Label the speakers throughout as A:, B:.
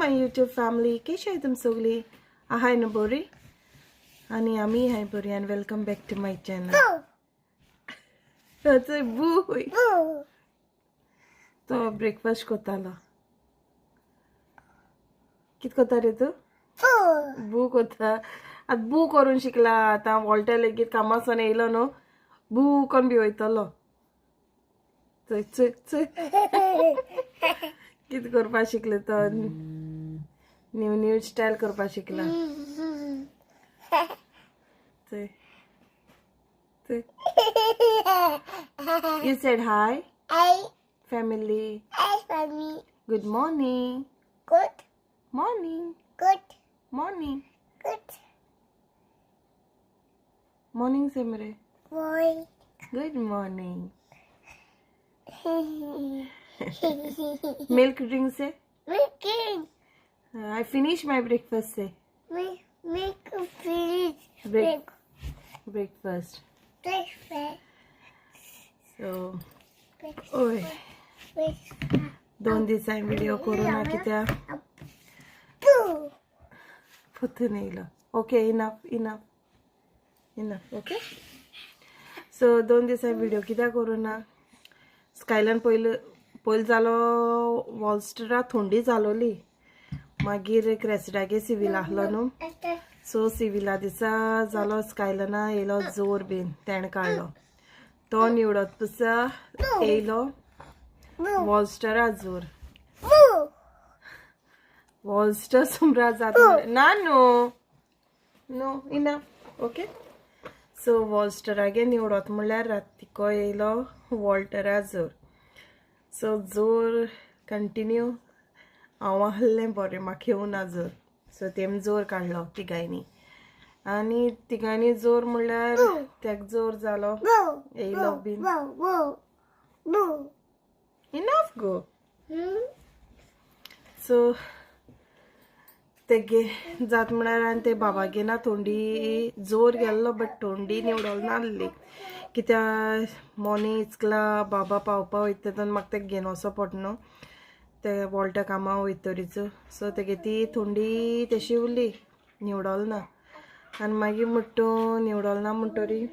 A: माय YouTube family, कशी आहे तुम सगळी? आहाय ना बरी? आणि आम्ही हाय बरी. And welcome back to my channel. बू तो ब्रेकफास्ट कोतालो. कित कोता रे तू? बू कोता. आता बू करून शिकला. आता वॉल्टर लेगीत कामासून येयलो न्हू, बू कोन बी वयतलो. चय चय चय कित करपा शिकले तो? न्यू न्यू स्टाईल करपा शिकला. चय चय. You said hi.
B: Hi.
A: Family.
B: Hi, mommy.
A: Good morning.
B: Good.
A: Morning.
B: Good.
A: Morning.
B: Good.
A: Morning से मेरे.
B: Boy.
A: Good morning. Milk drink say.
B: Making.
A: I finished my breakfast say.
B: Make a finish.
A: Breakfast.
B: Breakfast.
A: So. ओय. 2 दिवसांनी video करू ना कित्या फुतून येयलो. Okay, enough okay. So 2 दिवसांनी video कित्याक करू ना, स्कायलान पयलो जालो वॉल्स्टरा थंडी जालोली. मागीर क्रेस्टागे सिवील आहलो न्हू, सो सिविला दिसा जालो स्कायलना येयलो जोर बीन तेणें काडलो. तो निवडत पुसा येयलो वॉल्स्टरा जोर. वॉल्स्टर सुमरा जात ना नो इनफ ओके. सो वॉल्स्टरागे निवडत म्हणल्यार रातिको येयलो वॉल्टरा जोर. सो जोर कंटिन्यू हांव आहलें बरें, म्हाका येवना जोर. सो तेम जोर काडलो तिगांयनी, आनी तिगांयनी जोर म्हणल्यार तेका जोर जालो येयलो बीन. इनफ गो. सो तेगे जात म्हळ्यार आनी ते बाबागे ना थंडी जोर गेल्लो, बट थंडी निवडल नासली कित्या मॉर्निंग इचकला बाबा पावपा वयता तेन्ना म्हाका तेका घेवन वचो पड न्हू, ते वॉल्टा कामां वयतरीच. सो तेगे ती थंडी तशी उरली, निवडल ना. आनी मागीर म्हणटा निवडल ना म्हणटरी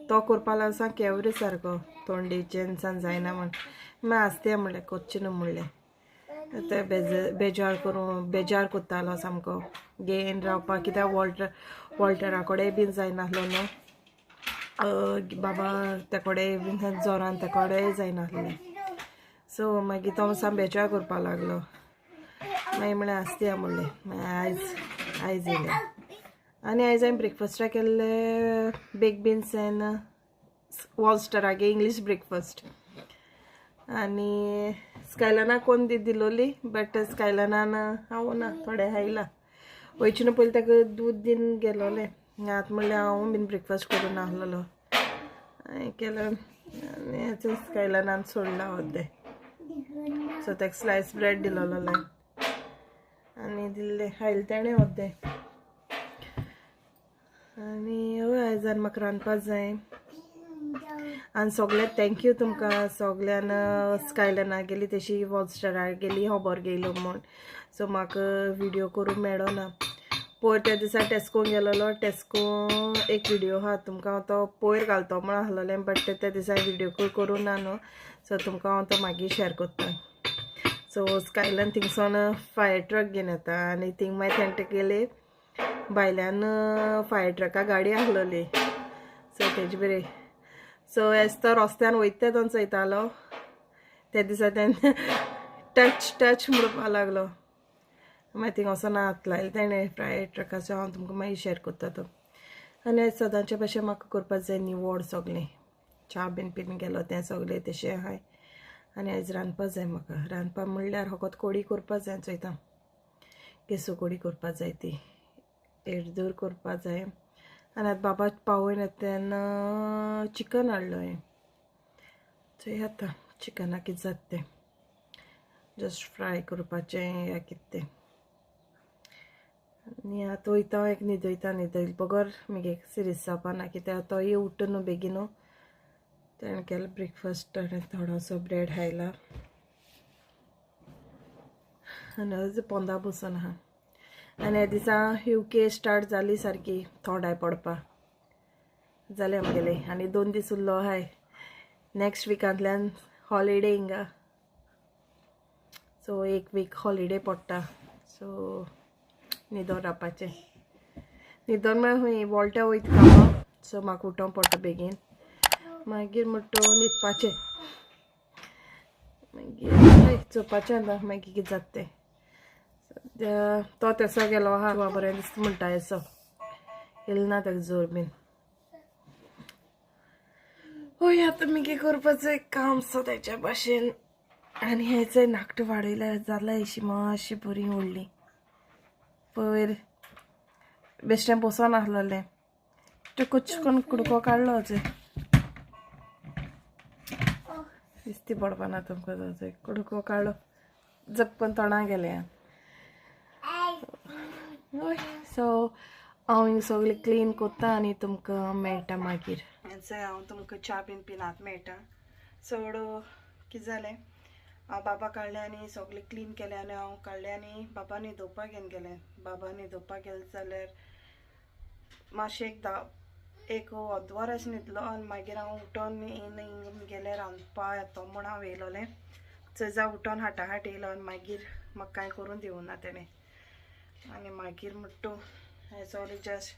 A: तो करपा लागलो सा केवरे सारको थंडीचें सान जायना म्हण. मागीर आसते म्हणलें कोच्चें न्हू म्हणलें. ते बेजार कोत्तालो सामको घेवन रावपाक, कित्याक वॉल्टरा कडेन बीन जायनासलो न्हू. बाबा ते कडेन बीन जोरान ते कडेन जायनासलें. सो मागीर तो साम बेजार करपा लागलो. मागीर म्हणलें आसते म्हणलें. मागीर आयज येयलें आनी आयज हांवें ब्रेकफास्टाक केल्ले बेग बीन्स एन वॉल्स्टरागे इंग्लीश ब्रेकफास्ट. आनी स्कायलाना कोण दिलोली, बट स्कायलानान हांव ना थोडें खायला. वयचें पयलीं ताका दूद दीन गेलोलें. आतां म्हणल्यार हांव बीन ब्रेकफास्ट करून आहलोलो. हांवें केलो आनी स्कायलानान सोडला अर्दें. सो ताका स्लायस ब्रेड दिलोलो आनी दिल्लें खायलें तेणें अर्दें. आनी हय आयजान म्हाका रांदपाक जाय. आनी सगळे थँक्यू तुमकां सगळ्यान स्कायलना गेली तशी वॉल्स्टरा गेली खबर घेयलो म्हूण. सो म्हाका व्हिडिओ करूंक मेळो ना. पयर त्या दिसा टेस्कोन गेलोलो. टेस्को एक व्हिडिओ आहा तुमकां हांव तो पयर घालतो म्हण आहलोलें, बट त्या दिसा व्हिडिओ करूं ना न्हू. सो तुमकां हांव तो मागीर शेअर करता. सो स्कायलान थिंगसोन फायर ट्रक घेवन येता आनी थिंग मागीर तेंटे गेले भायल्यान फायर ट्रका गाडी आहलोली. सो तेजे बरें. सो एज तो रस्त्यान वयता तेन्ना चयतालो. त्या दिसा तेन्ना टच म्हणपा लागलो. मागीर थिंग वचोन हात लायलो तेणें फायर ट्रकाचो. हांव तुमकां मागीर शेअर करता तो. आनी आयज सदांचे भशेन म्हाका करपाक जाय निवड सगलें. च्या बीन पिवन गेलो तें सगलें तशें आहाय. आनी आयज रांदपाक जाय म्हाका. रांदपाक म्हणल्यार फकत कोडी करपाक जाय चोयता. केसू कोडी करपाक जाय, ती एडदूर करपाक जाय. आनी आतां बाबा पावून येता तेन्ना चिकन हाडलो हांवें. चोय आतां चिकनाक कितें जाता तें. जस्ट फ्राय करपाचें या कितें तें. आनी आतां वयता हांव एक न्हिदयता बगर म्हगे सिरीज जावपा ना, कित्याक तोय उठ्ठा न्हू बेगीन. तेणें केलो ब्रेकफास्ट आनी थोडोसो ब्रेड खायला. आनी पोंदा बसून आहा आनी ह्या दिसा UK स्टार्ट जाली सारकी थोडाय पडपा जालें आमगेले आनी 2 दीस उरलो आहाय नेक्स्ट विकांतल्यान हॉलिडे हिंगा सो 1 वीक हॉलिडे पडटा सो न्हिदोन रावपाचें न्हिदोन म्हळ्यार हूंय वोल्ट्या वयता कामां सो म्हाका उठोवंक पडटा बेगीन मागीर म्हणटा न्हिदपाचें मागीर हय चोवपाचें आतां मागीर कितें जाता तें सद्या तो तेसो गेलो आहा तुका बरें दिसता म्हणटा एसो येल ना ताका जोर बीन हय आतां मागीर करपाचो एक काम सदांच्या भाशेन आनी हेचंय नाकटां वाडयल्यार जाल्यार अशी मातशी बरी उरली पयर बेश्टें बसोन आसलोलें तो कुछ करून कुडको काडलो हजय दिसती पडपा ना तुमकां हजय कुडको काडलो जपकन तोंडां गेलें हय सो हांव हिंग सगळें क्लीन कोत्ता आनी तुमकां मेळटा मागीर हांव तुमकां च्या बीन पिनात मेळटा चड कितें जालें हांव बाबा काडलें आनी सगळें क्लीन केलें आनी हांव काडलें आनी बाबा न्हिदोवपाक घेवन गेलें बाबा न्हिदोवपाक गेलें जाल्यार मातशें एक अर्दवर अशें न्हिदलो आनी मागीर हांव उठोन गेलें रांदपा येतो म्हूण हांव येयलोलें चजा उठोन हाटाहाट येयलो आनी मागीर म्हाका कांय करून दिवना तेणें आनी मागीर म्हणटा हें सगळें जस्ट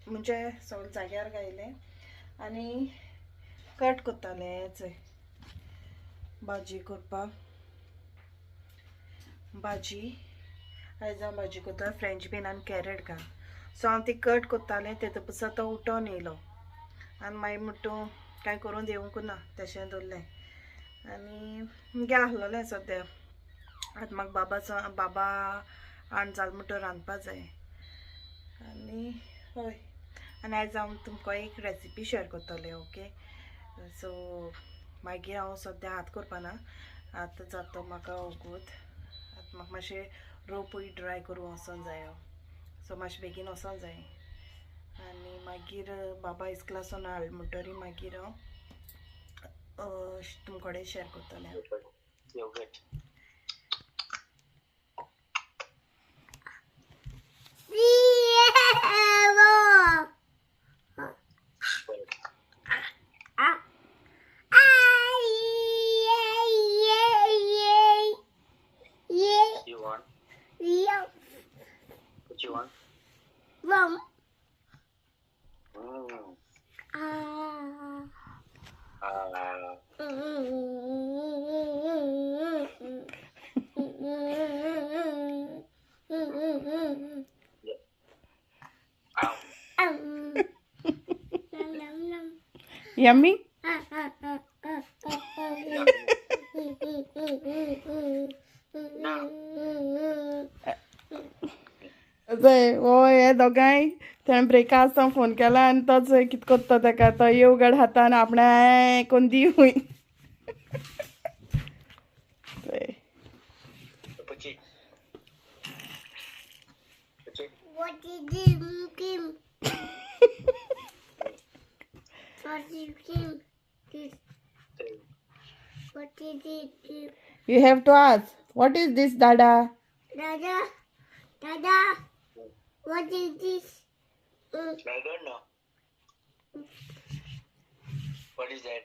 A: म्हणजे सगळें जाग्यार घायलें आनी कट कोत्तालें चोय भाजी करपाक भाजी आयज हांव भाजी कोत्ता फ्रेंच बीन आनी कॅरेट घाल सो हांव ती कट कोत्तालें तेतूं पासून तो उठोन येयलो आनी मागीर म्हणटा कांय करून दिवंक ना तशें दवरलें आनी मुगे आसलोलें सद्या आतां म्हाका बाबा आण जाल म्हणटा रांदपा जाय आनी हय आनी आयज हांव तुमकां एक रेसिपी शेअर करतलें ओके सो मागीर हांव सद्या हात करपाना आतां जातो म्हाका वगूत आतां म्हाका मातशें रोपूय ड्राय करूं वचोंक जाय सो मातशें बेगीन वचोंक जाय आनी मागीर बाबा इस्कलासून हाड म्हणटरी मागीर हांव तुमचे कडेन शेअर करतलें Yummy? हे दोगांय तेणें ब्रेका आसतना फोन केला आनी तोच कितें कोत्ता ताका तो येवगड हातान आपणें कोण दी हूंय You have to ask, what is this, Dada?
B: Dada, what is this?
C: I don't know. What is that?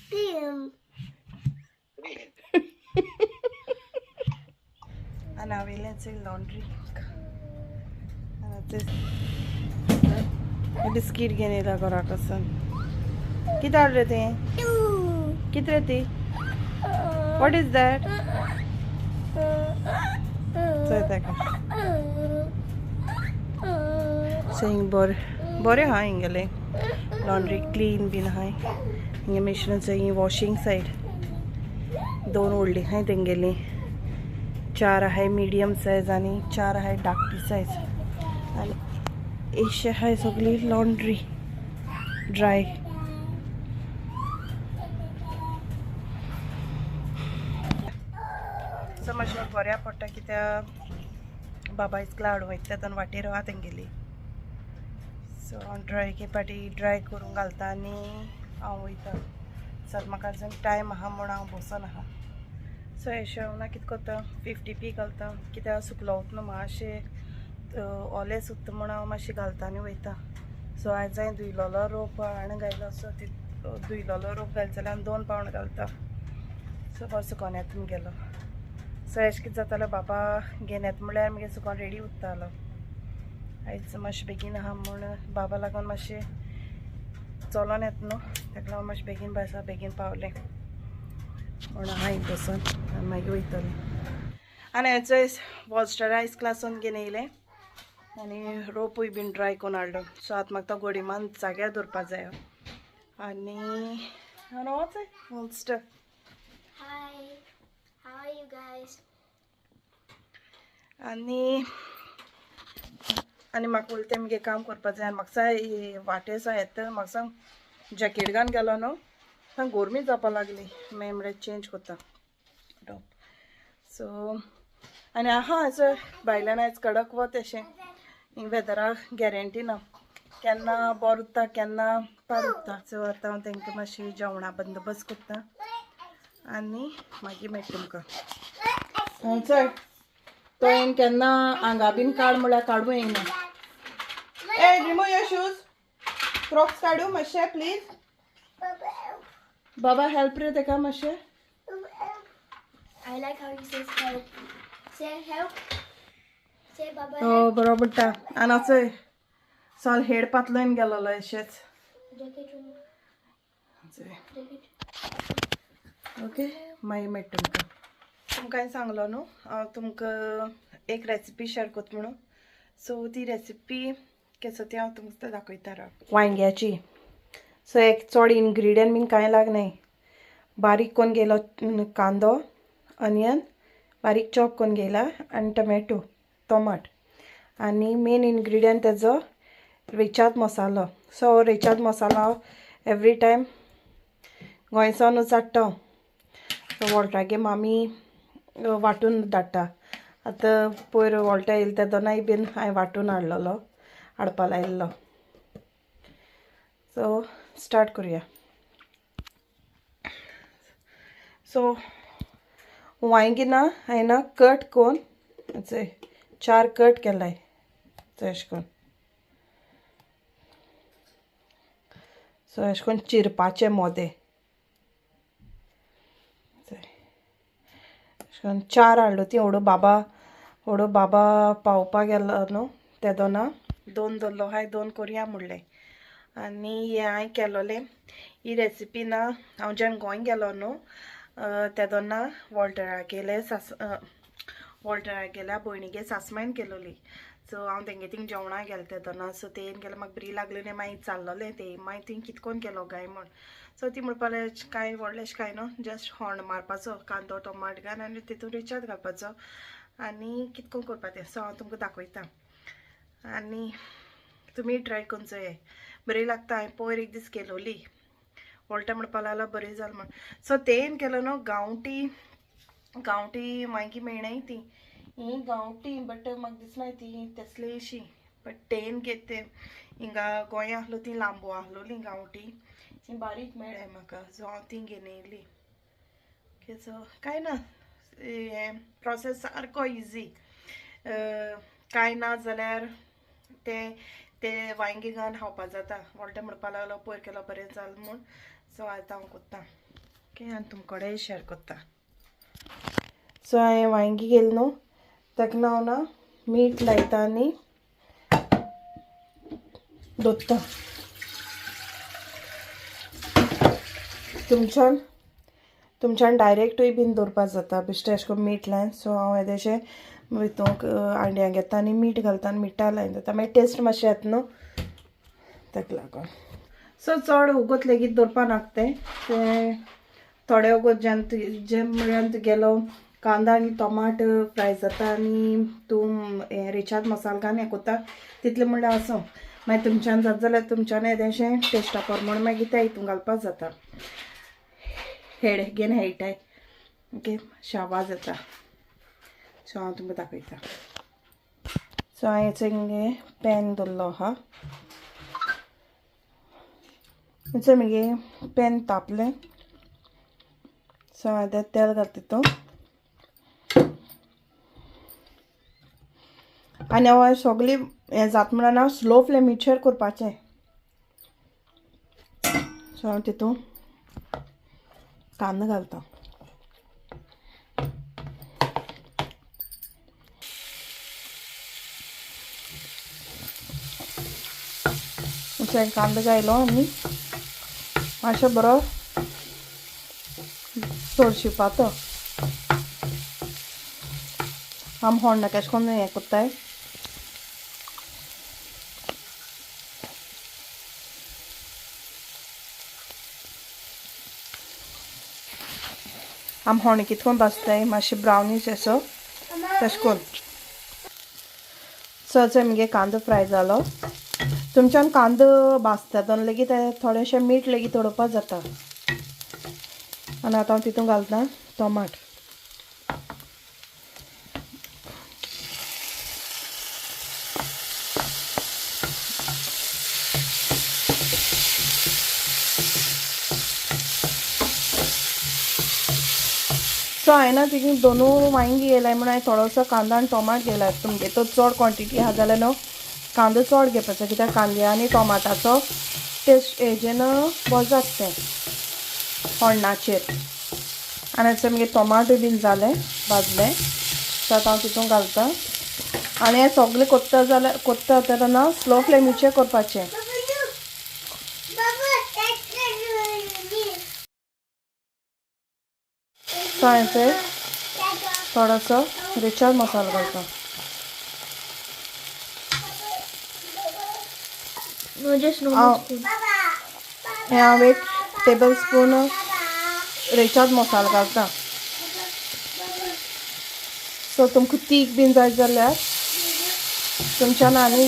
B: Cream.
A: And now we'll say laundry. And this biscuit घेवन येयला घरा कडसून कितें हाडलें तें कितें रे ती वॉट इज दॅट चोय ताका सो बरें आहा हिंगेलें लॉन्ड्री क्लीन बीन आहाय हिंगा मिश्रण ही वॉशिंग सायड 2 व्हडली आहाय तेंगेली 4 आहाय मिडियम सायज आनी 4 आहाय धाकटी सायज आनी अशी आहाय सगळी लॉन्ड्री ड्राय सो मातशें बऱ्या पडटा कित्याक बाबा इस्कला हाडूं वयता तेन्ना वाटेर आहा तेंगेली सो हांव ड्राय के पाटी ड्राय करूंक घालता आनी हांव वयता सर म्हाका अजून टायम आहा म्हूण हांव बसून आहा सो अशें हांव ना कितें करता 50p घालता कित्याक सुकलो वता न्हू मातशें ओलें सुकता म्हूण हांव मातशें घालता आनी वयता. सो आयज हांवें धुयलोलो रोप आनी घायलो सो धुयलोलो रोप घालता जाल्यार 2 पावंड घालता. सो बरो सुकोन येता गेलो. सो अशें कितें जातालें बाबा घेवन येता म्हळ्यार मागीर सुकोन रेडी उरतालो. आयज मातशें बेगीन आहा म्हूण बाबा लागून मातशें चलोन येता न्हू ताका लागून मातशें बेगीन भायर बेगीन पावलें म्हूण आहा हिंग बसून आनी मागीर वयतलें. आनी हेचो वॉल्स्टरायज क्लासून घेवन येयलें आनी रोपूय बीन ड्राय करून हाडलो. सो आतां म्हाका तो गोडिमान जाग्यार दवरपा जाय आनी होच वॉल्स्टर.
B: Hi. How are you guys?
A: आनी म्हाका उलटें मगे काम करपा जाय. म्हाका सांग वाटे सो येता म्हाका सांग जॅकेट घालून गेलो न्हू सांग गोरमी जावपा लागली. मागीर म्हळ्यार चेंज कोत्ता टॉप. सो आनी आहा हेचो भायल्यान आयज कडक वत अशें हिंग वेदराक गॅरंटी ना केन्ना बरो उरता केन्ना पाड उरता. सो आतां हांव तांकां मातशी जेवणा बंदोबस्त कोत्ता आनी मागीर मेळटा तुमकां. चल तो येवन केन्ना आंगा बीन काड म्हळ्यार काडूं येयना. ए रिमूव युअर शूज क्रॉक्स काडूं मातशें प्लीज. बाबा हेल्प रे ताका मातशें.
B: I like how he says help. Say help. Say Baba
A: हो
B: help.
A: बरो म्हणटा. आनी चोय चल हेड पातलोन गेलोलो अशेंच.
B: Jacket room. Jacket.
A: ओके मागीर मेळटा तुमकां. तुमकां हांवें सांगलो न्हू हांव तुमकां एक रेसिपी शेअर कोत्ता म्हणून. सो ती रेसिपी केसो ती हांव तुमकां दाखयता राव. वांयग्याची. सो एक चड इनग्रिडियंट बीन कांय लागनाय. बारीक कोन्न गेलो कांदो ऑनियन बारीक चॉप कोन्न घेयला आनी टमॅटो टोमाट आनी मेन इनग्रिडियंट तेजो रेचाद मसालो. सो रेचाद मसालो हांव एवरी टायम गोंयसानूच हाडटा. सो वॉल्टागे मामी वांटून धाडटा. आतां पयर वॉल्टा येयले तेदोनाय बीन हांवें वांटून हाडपा लायिल्लो. सो स्टार्ट करुया. सो वांयगी ना हांवें ना कट कोन्न 4 कट केलाय अशें कोन्न. सो अशें कोन्न चिरपाचें मोदें. अशें कोन्न 4 हाडलो ती व्हडू बाबा पावोवपा गेलो न्हू तेदोना 2 दवरलो हाय 2 कोरया म्हणलें. आनी हें हांवें केलोलें ही रेसिपी ना हांव जेन्ना गोंय गेलो न्हू तेदोना वॉल्टरा गेल्या भयणीगे सासमायन केलोली. सो हांव तेंगे थिंग जेवणा गेलें तेदोना. सो ते येवन गेल्यार म्हाका बरी लागली न्ही मागीर चाललोलें ते मागीर थिंग कितकोन केलो गाय म्हूण. सो ती म्हणपा लागली कांय व्हडलें अशें कांय न्हू जस्ट होंड मारपाचो कांदो टोमाट घाल आनी तितून रेचाद घालपाचो आनी कितकोन करपा तें. सो हांव तुमकां दाखयतां आनी तुमी ट्राय करून चोय बरी लागता. हांवें पयर एक दीस केलोली वॉल्टा म्हणपा लागलो बरी जाल म्हण. सो तेन केलो न्हू गांवठी वांयगी मेळनाय ती ही गांवठी बट म्हाका दिसनाय ती तेसलेशी बट तेन घेत हिंगा गोंया आहलो ती लांबो आहलोली गांवठी ती बारीक मेळ्ळाय म्हाका. सो हांव ती घेवन येयली. ओके सो कांय ना हें प्रोसेस सारको इजी. कांय ना जाल्यार ते वांयगी घालून खावपा जाता. वॉल्टा म्हणपा लागलो पयर केलो बरें जाल म्हूण. सो आतां हांव कोत्तां ओके आनी तुमकोडेय शेअर कोत्ता. सो हांवें वांयगी घेतली न्हू ताका हांव ना मीठ लायता आनी दोत्ता. तुमच्यान डायरेक्टूय बीन दवरपा जाता बेश्टें अशें करून मीठ लायन. सो हांव येदेशें हितूंक आंड्याक घेता आनी मीठ घालता आनी मिठा लायन जाता मागीर टेस्ट मातशें येता न्हू ताका लागून. सो चड वगत लेगीत दवरपा नाका तें थोडे वगत जे म्हळ्यार तुगेलो कांदा आनी टोमाट फ्राय जाता आनी तूं हें रेचाद मसालो घालून हें कोत्ता तितलें म्हणल्यार आसूं. मागीर तुमच्यान जाता जाल्यार तुमच्यान येदेशें टेस्टा प्रमाण मागीर तें हितून घालपाक जाता. हेड घेन हेळटाय ओके शावाज येता. सो हांव तुमकां दाखयता. सो हांवें हिंगे पॅन दवरलो आहा. मगे पॅन तापलें. सो हांवें तेल घाल तितून आनी हांव सगळी हें जाता म्हणून हांव स्लो फ्लेमीचेर करपाचें. सो हांव तितून कांदो घालता. कांदो घायलो आनी मातशें बरो तळशिवपाचो. आम होण्ण केश कोन्न हें कोत्ताय. आम होण्ण कितकोन भाजताय मातशें ब्रावनीश असो तशें करून. सो मगे कांदो फ्राय जालो. तुमच्यान कांदो भाजता दोन लेगीत थोडेंशें मीठ लेगीत उडोवपा जाता. आनी आतां हांव तितून घालता टोमाट. सो हांवें तितून दोनू वांयगी घेयलाय म्हणून हांवें थोडोसो कांदो आनी टोमाट घेयला. तुमगे तो चड क्वॉन्टिटी आहा जाल्यार न्हू कांदो चड घेवपाचो, कित्याक कांद्या आनी टोमाटाचो टेस्ट हेजेन बरो जाता तें होण्णाचेर. आनी आतां मगे टोमाटूय बीन जालें भाजलें. सो आतां हांव तितून घालता आनी हें सगळें कोत्ता तेन्ना स्लो फ्लेमीचेर करपाचें. सो हांवें थोडोसो रिचार्ज मसालो घालता. हांव 1 टेबल स्पून रिचार्ज मसालो घालता. सो तुमकां तीख बीन जाय जाल्यार तुमच्यान आनी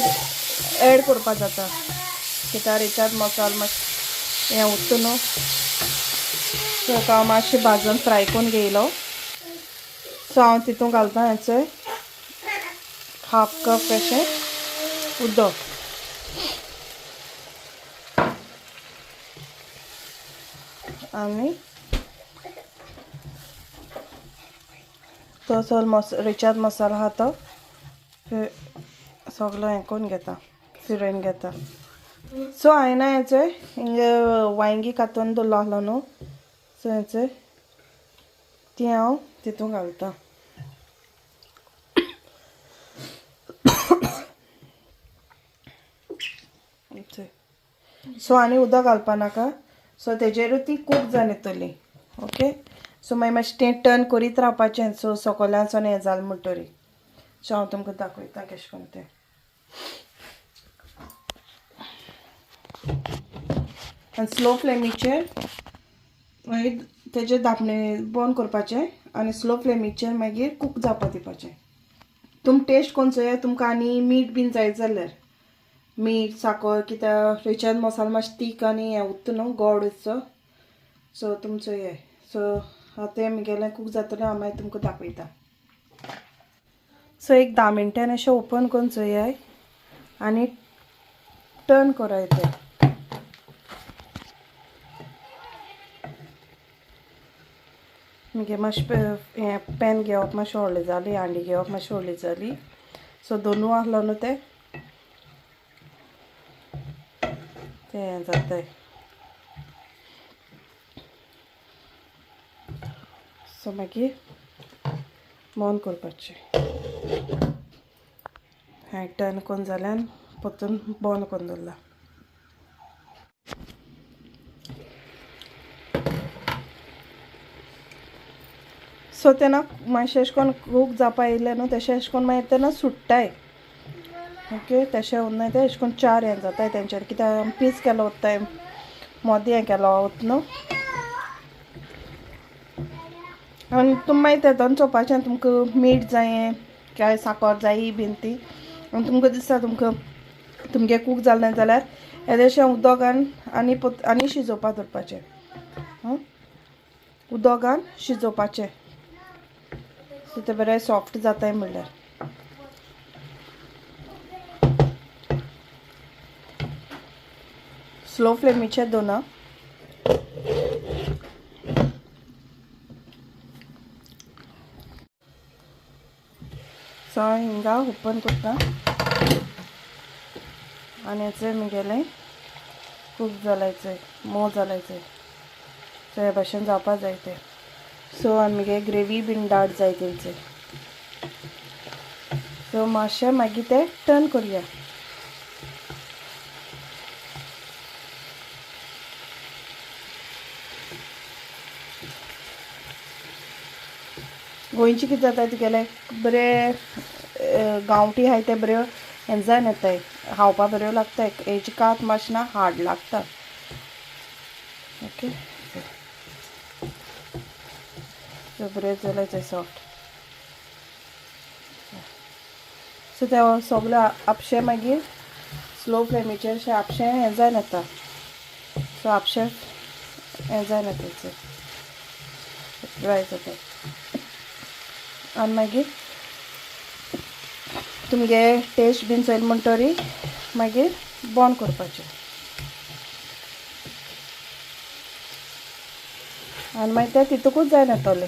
A: एड करपा जाता, कित्याक रिचार्ज मसालो मातशें हें उरता न्हू. सो हांव मातशें भाजून फ्राय करून घेयलो. सो हांव तितून घालता हेचें 1/2 कप अशें उदक. आनी तो रिचार्ज मसालो आहा तो सगळो हें करून घेता, फिरयन घेता. सो हांवें हेचें हिंगे वांयगी कातून दवरलो आहलो न्हू. सो हेचें ती हांव तितून घालता. सो आनी उदक घालपा नाका. सो तेजेरूच ती कूक जावन येतली. ओके. सो मागीर मातशें तें टर्न करीत रावपाचें. सो सोकोल्यानसून हें जालें म्हणटरी. सो हांव तुमकां दाखयता केशें कोन्न तें. आनी स्लो फ्लेमीचेर मागीर तेजे धापणें बंद करपाचें आनी स्लो फ्लेमीचेर मागीर कूक जावपा दिवपाचें. तुमकां टेस्ट कोण चोया, तुमकां आनी मीठ बीन जाय जाल्यार मीठ साकर, कित्याक रिचार्ज मसालो मातशें तीख आनी हें उरता न्हू गोड उसो. सो तुमचो हें. सो आतां म्हगेलें कूक जातलें हांव मागीर तुमकां दाखयता. सो 10 मिनटान अशें ओपन करून चोयाय आनी टर्न कोराय तें. म्हगे मातशें हें पॅन घेवप मातशें व्हडली जाली, हांडी घेवप मातशी व्हडली जाली. सो दोनू आहलो न्हू तें हें जाताय. सो मागीर बंद करपाचें. हें टर्न करून जाल्यार परतून बंद करून दवरला. सो तेन्ना मातशें अशें करून कूक जावपा येयलें न्हू तशें अशें करून मागीर तेन्ना सुट्टाय. ओके. तशें उरनाय तें अशें करून 4 हें जाताय तेंचेर, कित्याक पीस केलो वताय मोदें हें केलो वता न्हू. आनी तुमी मागीर तेदोन चोवपाचें तुमकां मीठ जायें काय साकर जायी बीन ती. आनी तुमकां दिसता तुमगे कूक जालें जाल्यार येदेशें उदक आनी शिजोवपा दवरपाचें. उदक घाल शिजोवपाचें. सो तें बरें सॉफ्ट जाताय म्हणल्यार. स्लो फ्लेमीचेर दवरना. सो सो हिंगा ओपन करता आनी हेचें म्हगेलें खूब जालायचें मोव जालायचें सो हे भाशेन जावपा जाय तें सो आनी म्हगे ग्रेवी बीन दाट जाय तेंचे सो मातशें मागीर तें टर्न करुया गोंयची कितें जाता तुगेले बरे गांवठी आहाय ते बऱ्यो हें जायन येताय खावपा बऱ्यो लागताय हेची कात मातशें ना हार्ड लागता ओके सो बरें जालें तें सॉफ्ट सो ते सगळें आपशें मागीर स्लो फ्लेमीचेर अशें आपशें हें जायन येता सो आपशें हें जायन येता तेचें ड्राय जाता आनी मागीर तुमगे टेस्ट बीन चोयल म्हणटरी मागीर बंद करपाचें आनी मागीर तें तितूकूच जायन येतोलें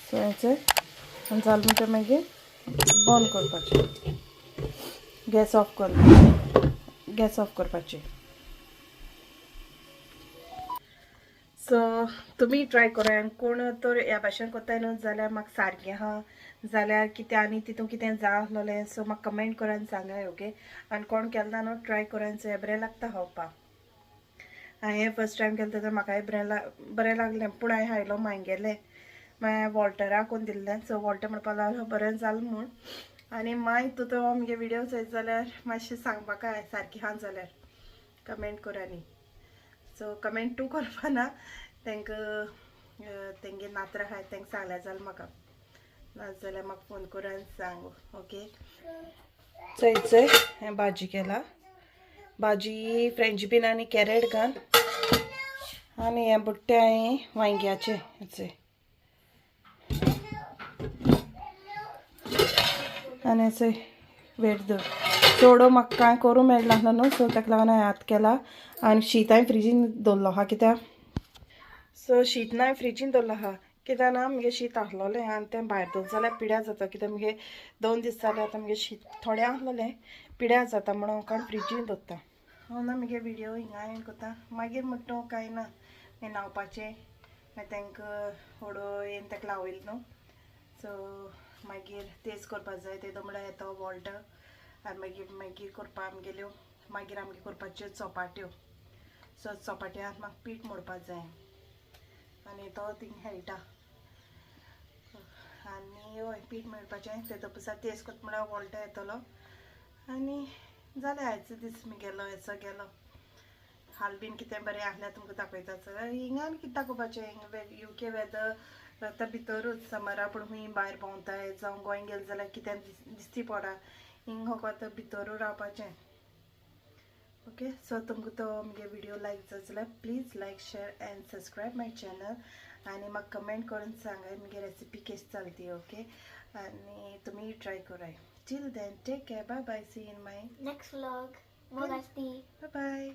A: सो हेचें आनी जालें म्हणटकीर मागीर बंद करपाचें गॅस ऑफ करपाचें सो तुमी ट्राय करा आनी कोण तर ह्या भाशेन कोत्ताय न्हू जाल्यार म्हाका सारकें आहा जाल्यार कितें आनी तितून कितें जाय आसलोलें सो म्हाका कमेंट करान सांगाय ओके आनी कोण केलना न्हू ट्राय करान सो हें बरें लागता खावपाक हांवें फर्स्ट टायम केलें तर म्हाकाय बरें लागलें पूण हांवें हायलो मांगेलें मागीर वॉल्टरा कोण दिल्लें सो वॉल्टर म्हणपा लागलो बरें जालें म्हूण आनी मागीर तूं तो म्हगे विडियो चोयत जाल्यार मातशें सांगपाक सारकी आहा जाल्यार कमेंट करानी सो कमेंट तूं करपा ना तांकां तेंगे नात्र आहाय तांकां सांगल्यार जालें म्हाका नाजाल्यार म्हाका फोन करून सांग ओके चोयचोय हें भाजी केला भाजी फ्रेंच बीन आनी कॅरेट घाल आनी हें बुट्टे हांवें वांयग्याचे हेचे आनी हेचो वेट दर चोडो म्हाका कांय करूं मेळना आसलो न्हू सो ताका लागून हांवें आतां केला आनी शीत हांवें फ्रिजीन दवरलो आहा कित्याक सो शीत हांवें फ्रिजीन दवरलो आहा कित्याक ना म्हगे शीत आहलोलें आनी तें भायर दवर जाल्यार पिड्या जाता कित्याक म्हगे 2 दीस जाले आतां म्हगे शीत थोडें आहलोलें पिड्या जाता म्हणून हांव फ्रिजीन दवरता हांव ना म्हगे विडियो हिंगा एंड कोत्ता मागीर म्हणटा कांय ना हें न्हांवपाचें मागीर तांकां होडो येवन ताका लावयलें न्हू सो मागीर तेच करपा जाय तेदो म्हणल्यार येतो वॉल्टर आनी मागीर करपा आमगेल्यो मागीर आमगे करपाच्यो चपाट्यो सो चपाट्यांक म्हाका पीठ मळपा जाय आनी तो थिंग हेळटा आनी हय पीठ मळपाचें तेदो पुसा तेच करता म्हळ्यार वॉल्टर येतलो आनी जालें आयचो दीस गेलो हेचो गेलो हाल बीन कितें बरें आहल्यार तुमकां दाखयता जाल्यार हिंगा आनी कितें दाखोवपाचें हिंगा यूके वेदर आतां भितरूच समरा पूण खूंय भायर भोंवताय जावं गोंय गेले जाल्यार कितें दिसती पडा हिंगा आतां भितरू रावपाचें ओके सो तुमकां तो म्हगे विडियो लायक जाता जाल्यार please like share end subscribe my channel आनी म्हाका कमेंट करून सांगाय म्हगे रेसिपी कशी चलती ओके आनी तुमी ट्राय कराय till then take care bye bye see in my
B: next vlog. More nasty.
A: Bye bye